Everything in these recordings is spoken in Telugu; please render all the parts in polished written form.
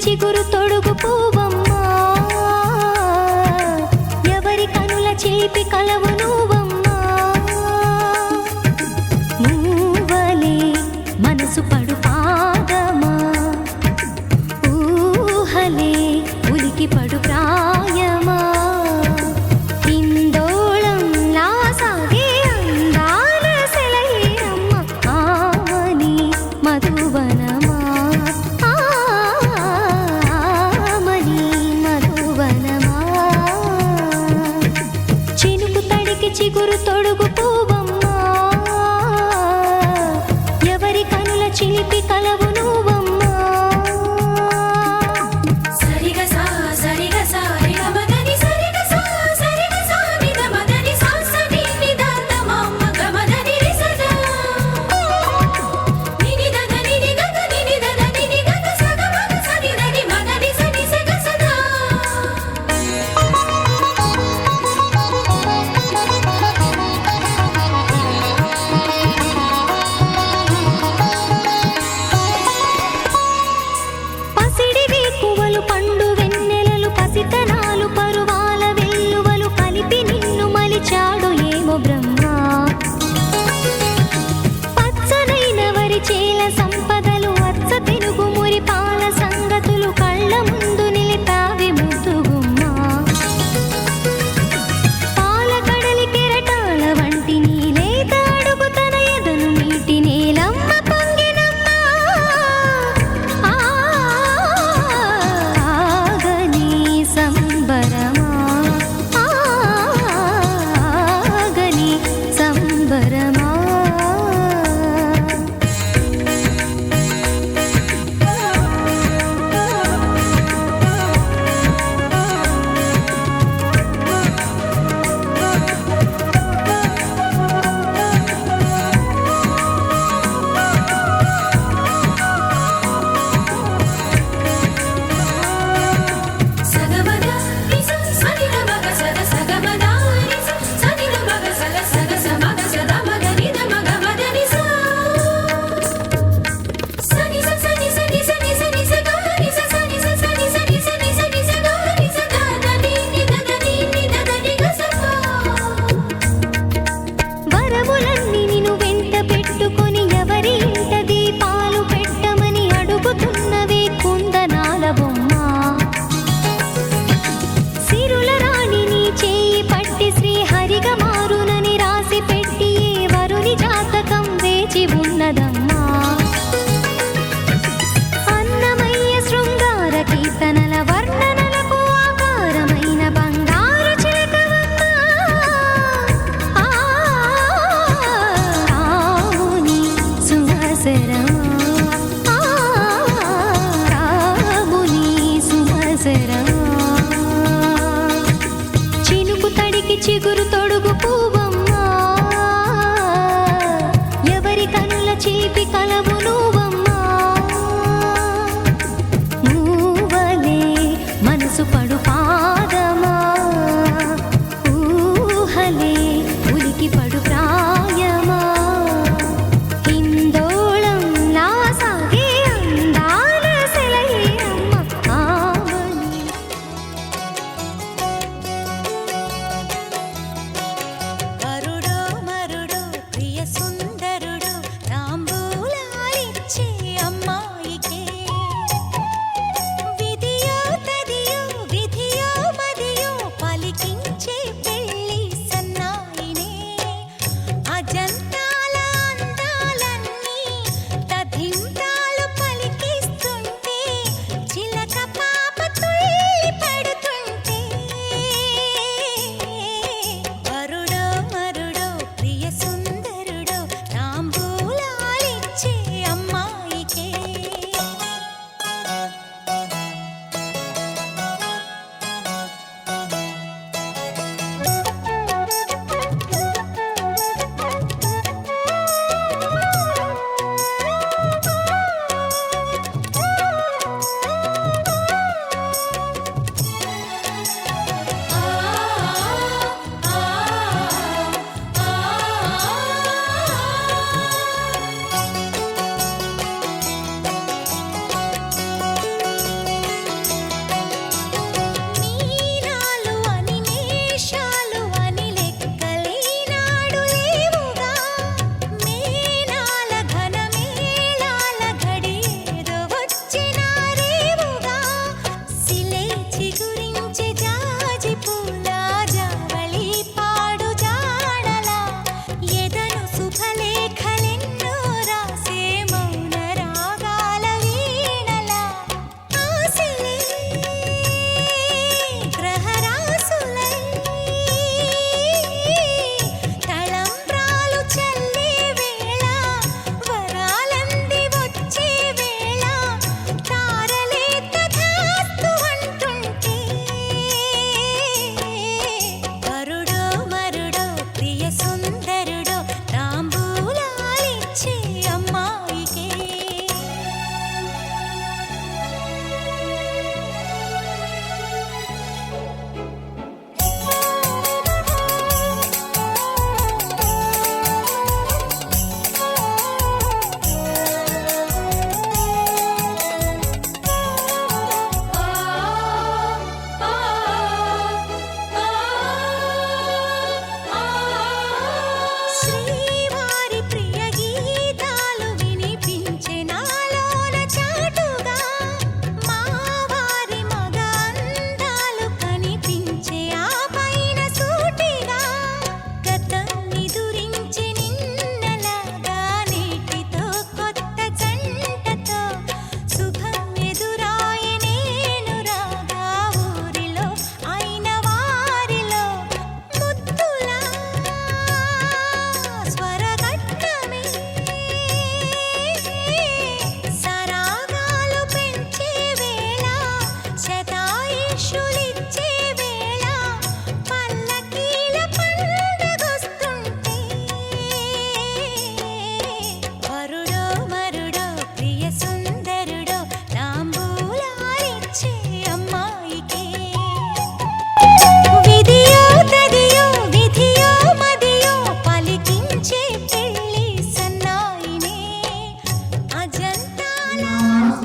చిగురు తొడుగు పువ్వమ్మా, ఎవరి కనుల చిలిపి కలవు నువ్వమ్మా. మూవలే మనసు పడు పాదమా, ఊహలే ఉలికి పడు ప్రాయమా. ఇందోళంలా సాగే అందాల సెలయేరమ్మ, ఆమని మధువనమా, ఆమని మధువనమా. చినుకు తడికి చిగురు తొడుగు పువ్వమ్మా, ఎవరి కనుల చిలిపి కలవు నువ్వమ్మా.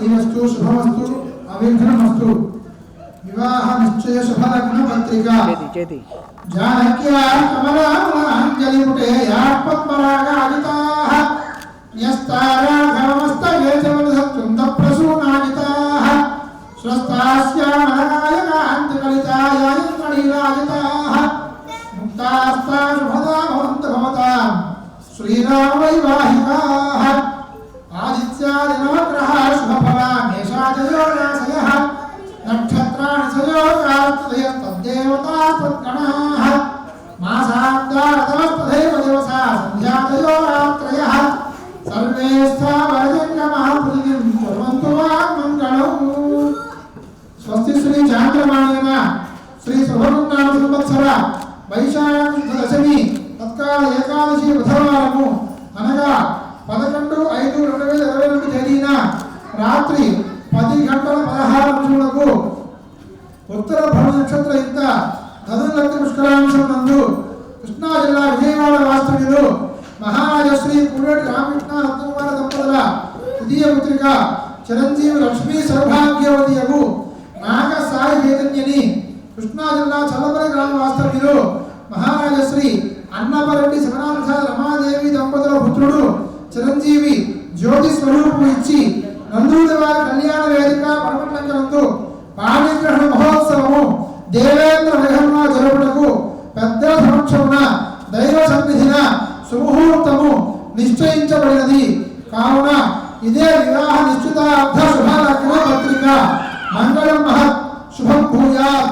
శ్రీవస్తు శుభమస్తు అవిఘ్నమస్తు. వివాహ నిశ్చయ శుభలగ్న పత్రిక జానక్యా కమలాంజలిపుటే యా పద్మరాగాజితాః న్యస్తారాఘవమస్తవేచవదసత్యుందప్రసూనాజితాః స్వస్తాస్యామనగాయకాంతికలితాయాయింద్రనీరాజితాః ముక్తాస్తా శుభదా భవంతు భవతాం శ్రీరామవైవాహికాః. ఆదిత్యాదినవగ్రహ శుభఫలా మేషాజయో నాశయః నక్షత్రాణి సయోగాస్తదేవతా తద్గణాః మాసాంతారతస్తథైవ దివసా సంధ్యాదయో రాత్రయః సర్వే స్థావరజంగమః ప్రతిదినం కుర్వంతు వాగ్మంగళం. స్వస్తి శ్రీ చాంద్రమాణేన శ్రీ శుభగుణామ సంవత్సర వైశాఖ దశమి తత్కాల ఏకాదశి బుధవారము అనగా 11/5/2022 తేదీన రాత్రి 10:16 ఉత్తర భవ నక్షత్ర యుక్త ధనుర్లగ్న పుష్కరాంశం నందు కృష్ణా జిల్లా విజయవాడ వాస్తవ్యులు మహారాజశ్రీ పూడేటి రామకృష్ణ రత్నకుమార దంపతుల ద్వితీయ పుత్రిక చిరంజీవి లక్ష్మీ సౌభాగ్యవతియగు నాగ సాయి చైతన్యని కృష్ణా జిల్లా చల్లపల్లి గ్రామ వాస్తవ్యులు మహారాజశ్రీ అన్నపరెడ్డి శివనామసాద రమాదేవి దంపతుల పుత్రుడు చిరంజీవి జ్యోతి స్వరూపు ఇచ్చి నందూరి వారి కళ్యాణ వేదిక పడమట్లంకనందు పాణిగ్రహణ మహోత్సవము దేవేంద్ర వైభవంగా జరుపుటకు పెద్ద సమక్షమున దైవ సన్నిధిన సుముహూర్తము నిశ్చయించబడినది కావున ఇదే వివాహ నిశ్చితార్థ శుభలగ్న పత్రిక. మంగళం మహత్ శుభం భూయాత్.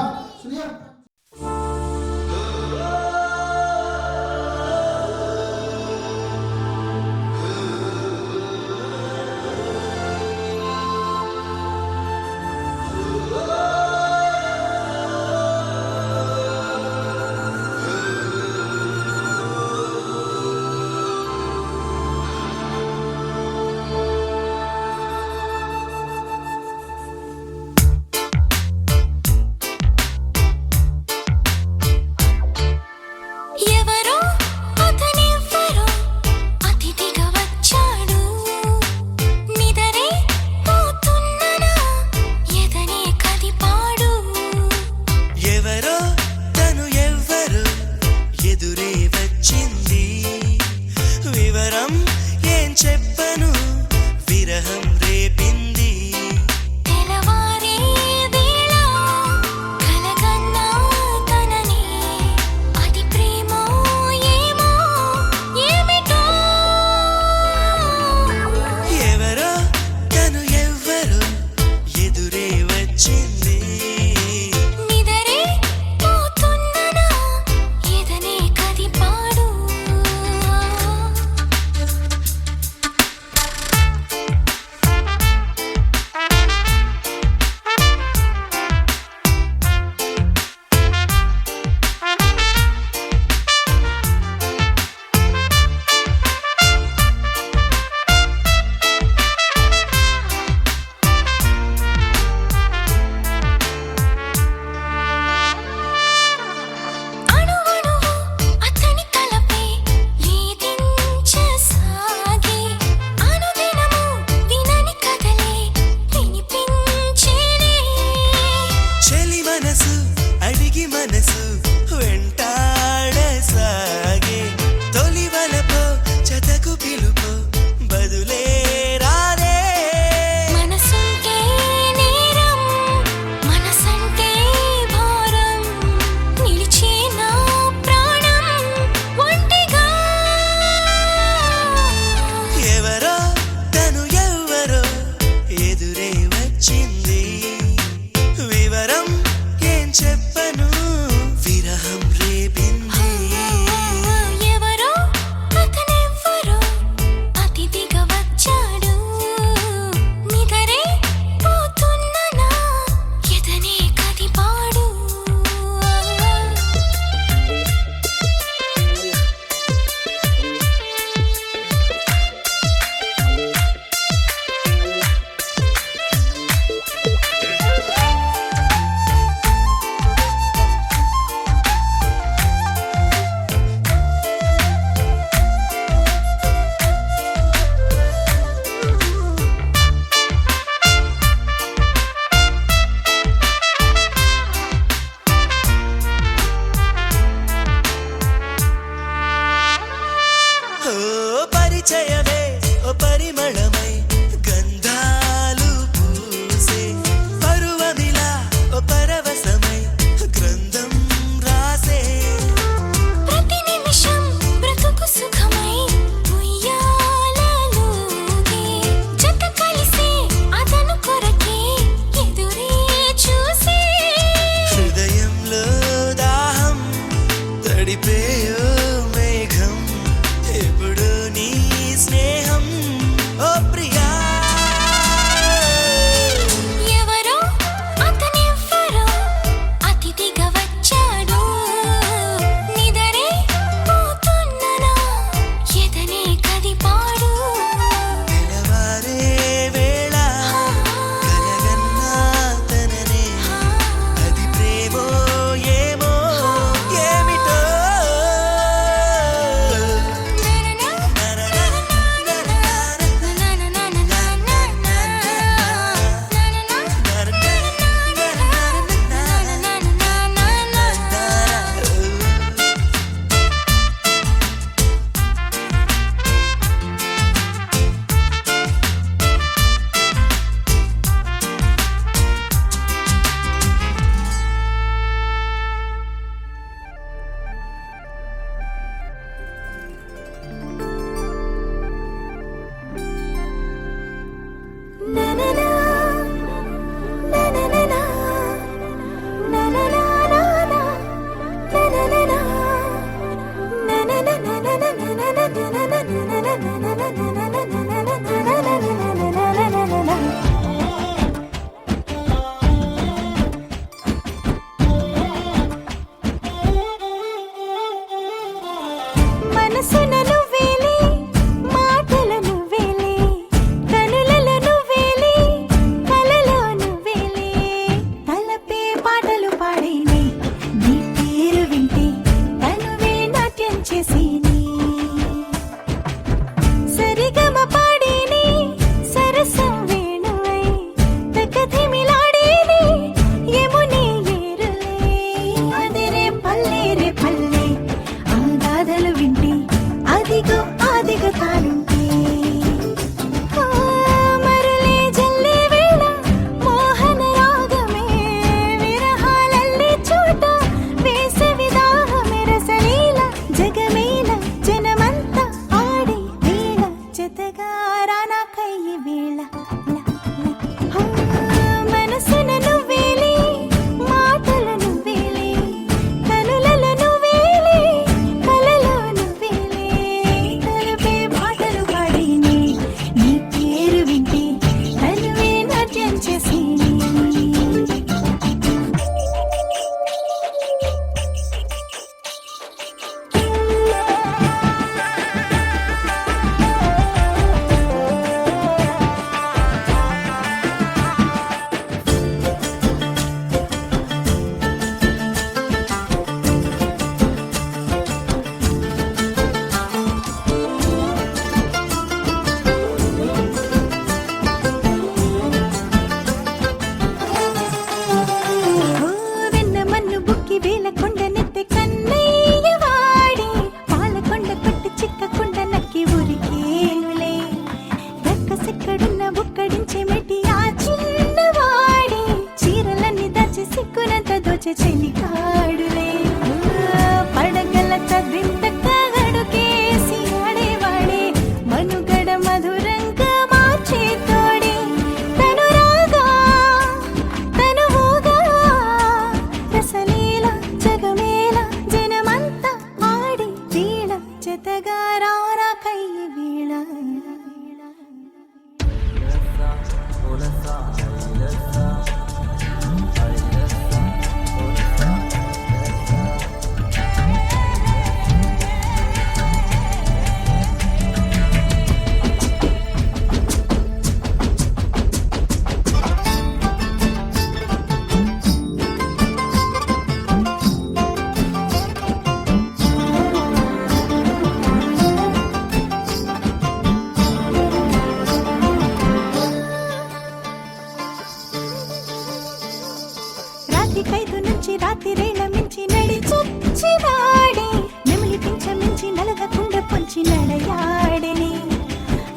చిటికైదు నుంచి రాత్రిరేళ మించి నడిచొచ్చినాడే నెమిలి పించమించి నలగకుండా పొంచి నడయాడని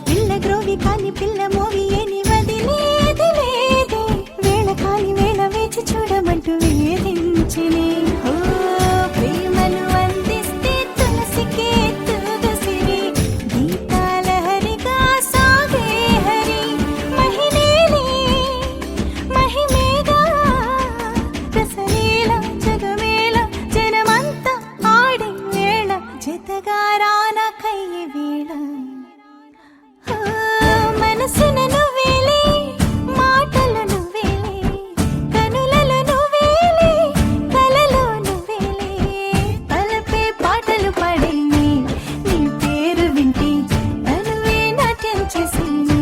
పిల్ల గ్రోవి కాని పిల్ల మోవి ఏని వదిలేది లేదే వేళ కాని వేళ వేచి చూడమంటూ వేధించినే ఓ ప్రేమను అందిస్తే తులసికే తులసిరి గీతాల హరిగా సాగే హరి మహిళేలే మహిమేగా రసలీల జగమేళ జనమంతా ఆడే వేళ జతగారాన కయ్యి వేళ ఓ మనసున నువ్వేలే మాటలు నువ్వేలే కనులలో నువ్వేలే కలలో నువ్వేలే తలపే పాటలు పాడేని నీ పేరు వింటే తనువే నాట్యం చేసేని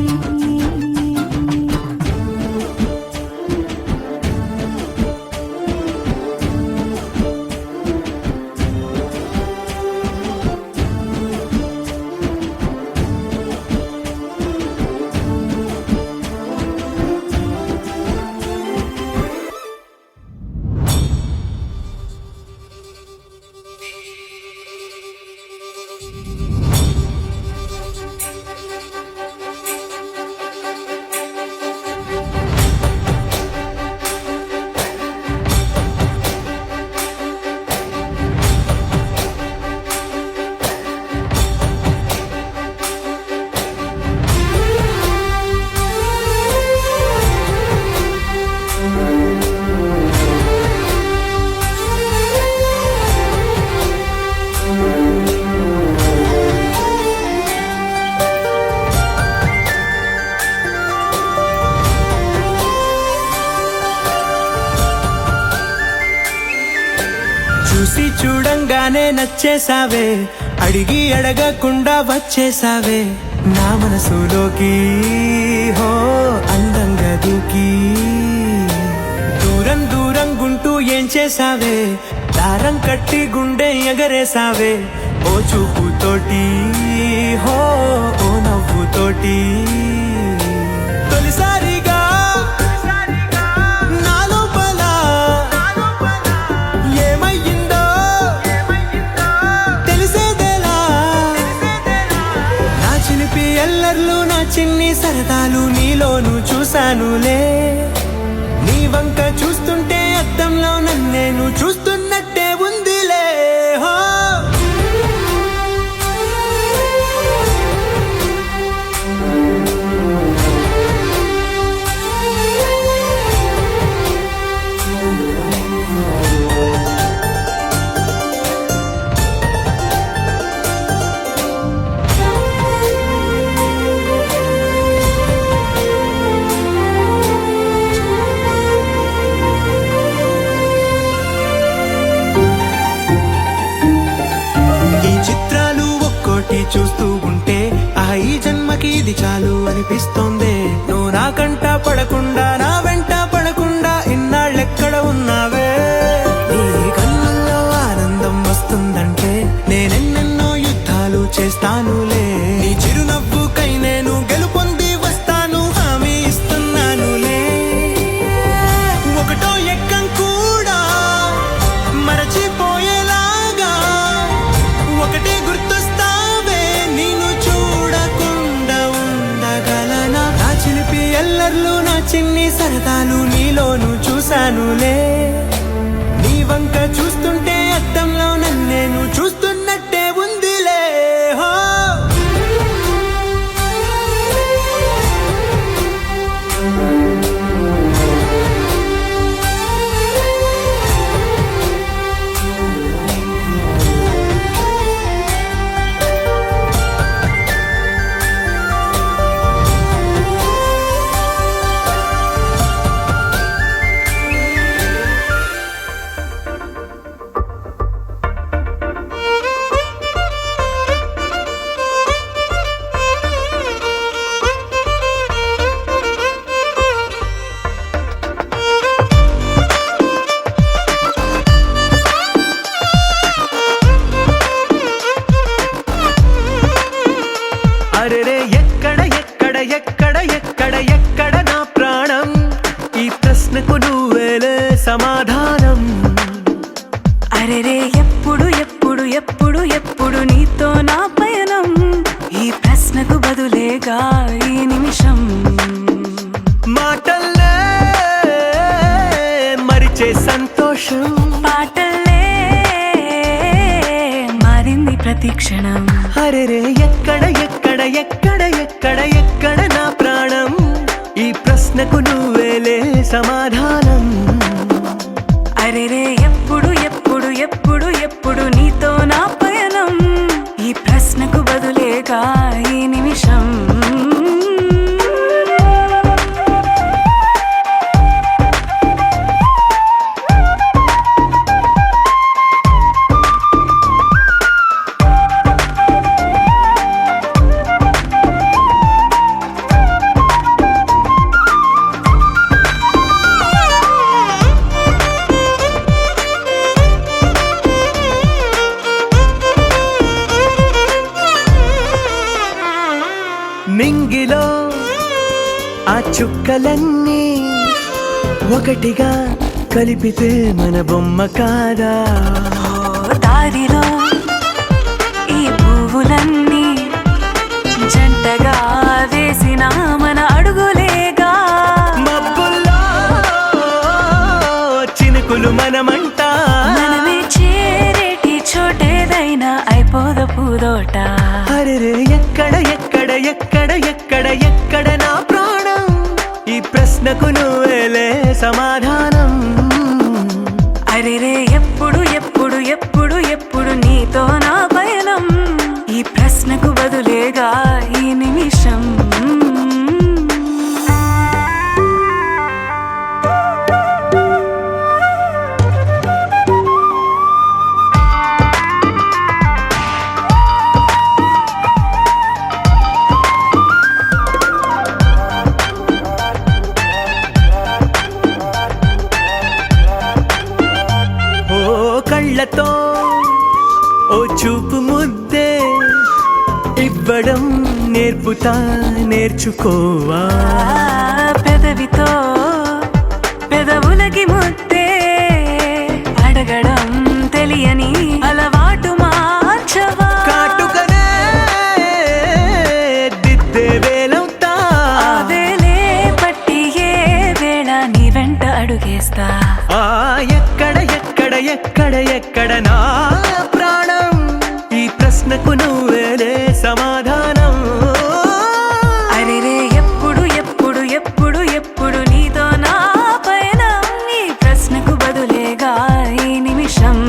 చూసి చూడంగానే నచ్చేసావే అడిగి అడగకుండా వచ్చేసావే నా మనసులోకి హో అందంగా దూకి దూరం దూరం గుంటూ ఏం చేసావే దారం కట్టి గుండె ఎగరేసావే ఓ చూపుతోటి హో ఓ నవ్వుతోటి తొలిసారిగా నా లోపల ఏమయ్యిందో తెలిసేదేలా నా చిలిపి ఎల్లర్లు నా చిన్ని సరదాలు నీలోను చూశానులే నీ వంక చూస్తుంటే అద్దంలో నన్నేను చూస్తున్నట్టే ఉందిలే హో చూస్తూ ఉంటే ఈ జన్మకి ఇది చాలు అనిపిస్తోంది నువ్వు నా కంట పడకుండా నా వెంట పడకుండా ఇన్నాళ్ళెక్కడ ఉన్నావే నీ కళ్ళల్లో ఆనందం వస్తుందంటే నేనెన్నెన్నో యుద్ధాలు చేస్తానులే నీ చిరునవ్వుకై నేను గెలుపొంది వస్తాను హామీ ఇస్తున్నానులే ఒకటో ఎక్కం కూడా మరచిపోయేలాగా ఒకటే గుర్తొస్తా ఎల్లర్లు నా చిన్ని సరదాలు నీలోను చూశానులే నీ వంక చూస్తుంటే అద్దంలో నన్నేను చూస్తున్నట్టే ఉందిలే హో వచ్చే సంతోషం పాటలే మారింది ప్రతి క్షణం. అరెరే ఎక్కడ ఎక్కడ ఎక్కడ ఎక్కడ ఎక్కడ నా ప్రాణం, ఈ ప్రశ్నకు నువ్వేలే సమాధానం. అరెరే ఎప్పుడు ఎప్పుడు ఎప్పుడు ఎప్పుడు నీతో నా పయనం, ఈ ప్రశ్నకు బదులేగా ఈ నిమిషం. నింగిలో ఆ చుక్కలన్నీ ఒకటిగా కలిపితే మన బొమ్మ కాదా? దారిలో ఈ పువ్వులన్నీ జంటగా వేసిన మన అడుగులేగా. మబ్బుల్లో చినుకులు మనమంట, మనమే చేరేటి చోటేదైనా అయిపోద పూదోట. అరెరే ఎక్కడ ఎక్కడ ఎక్కడ ఎక్కడ ఎక్కడ నా ప్రాణం, ఈ ప్రశ్నకు నువ్వేలే సమాధానం. అరెరే ఎప్పుడు ఎప్పుడు ఎప్పుడు ఎప్పుడు నీతో నా పయనం, ఈ ప్రశ్నకు బదులేగా ఈ నిమిషం. కళ్ళతో ఓ చూపు ముద్దే ఇవ్వడం నేర్పుతా, నేర్చుకోవా. పెదవితో పెదవులకి ముద్దే అడగడం తెలియని అలవాటు మార్చవా. కాటుకనే దిద్దే వేలవుతా, వేలే పట్టి ఏ వేళ నీ వెంట అడుగేస్తా. ఎక్కడ ఎక్కడ ఎక్కడ ఎక్కడ నా ప్రాణం, ఈ ప్రశ్నకు నువ్వేలే సమాధానం. అరెరే ఎప్పుడు ఎప్పుడు ఎప్పుడు ఎప్పుడు నీతో నా పైన, ఈ ప్రశ్నకు బదులేగా ఈ నిమిషం.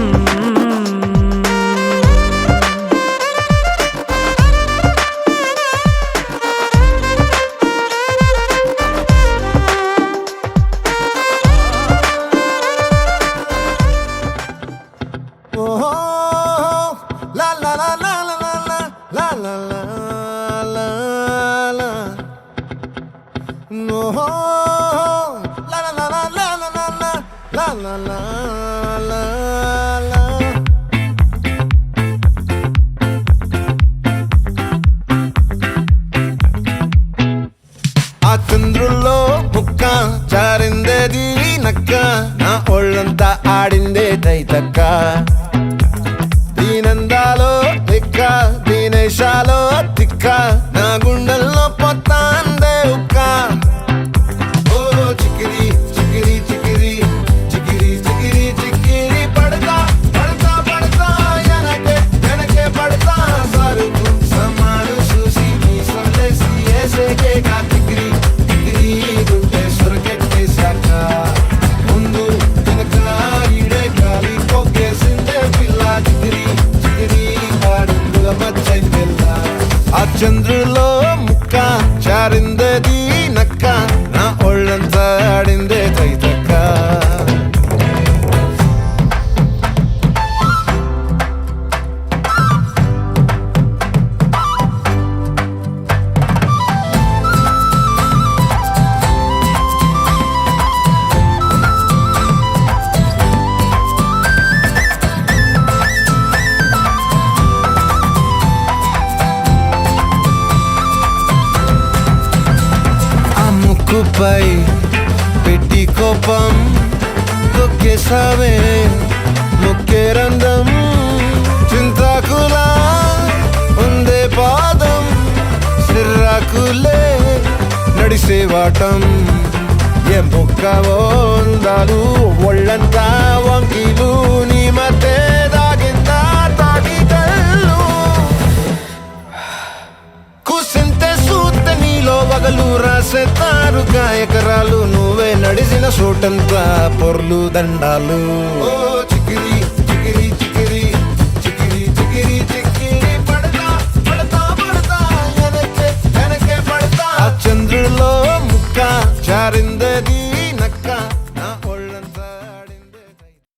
ఆ చంద్రుల్లో ముక్క జారిందేది నక్క, నా ఒళ్ళంతా ఆడిందే తైతక్క. దీనందాలో తిక్క దీనేశాలో తిక్క, నా గుండెల్లో పొత్తాందే ఉక్క. ఓ చికిరి చికిరి చికిరి చికిరి చికిరి చికిరి పడతా పడతా పడతా వెనకే వెనకే పడతా. సరుకు సమాను చూసి నీ సందేశి ఏసేకే కా తికిరి తికిరి గుండె సొరకెట్టేశాక, ముందు వెనక ఈడే గాలి కొక్కేసిందే పిల్ల. చికిరి చికిరి ఆడుల మచ్చైందెల్ల, ఆ చంద్రులో ముక్క జారిందేది నక్క, నా ఒళ్ళంతా ఆడిందే తైతక్క. ముక్కుపై పెట్టి కోపం తొక్కేసావే ముక్కే రంధ్రం, చింతాకులా ఉందే పాదం సిర్రాకులే నడిసేవాటం. ఏం బుక్కవో అందాలు ఒళ్ళంతా వంకీలు నీ మధ్య దాగిందా తాటి కళ్ళు కుసింతే సూత్త నీలో వగలు రాసేతారు గాయకరాలు నువ్వే నడిసిన చోటంతా పొర్లు దండాలు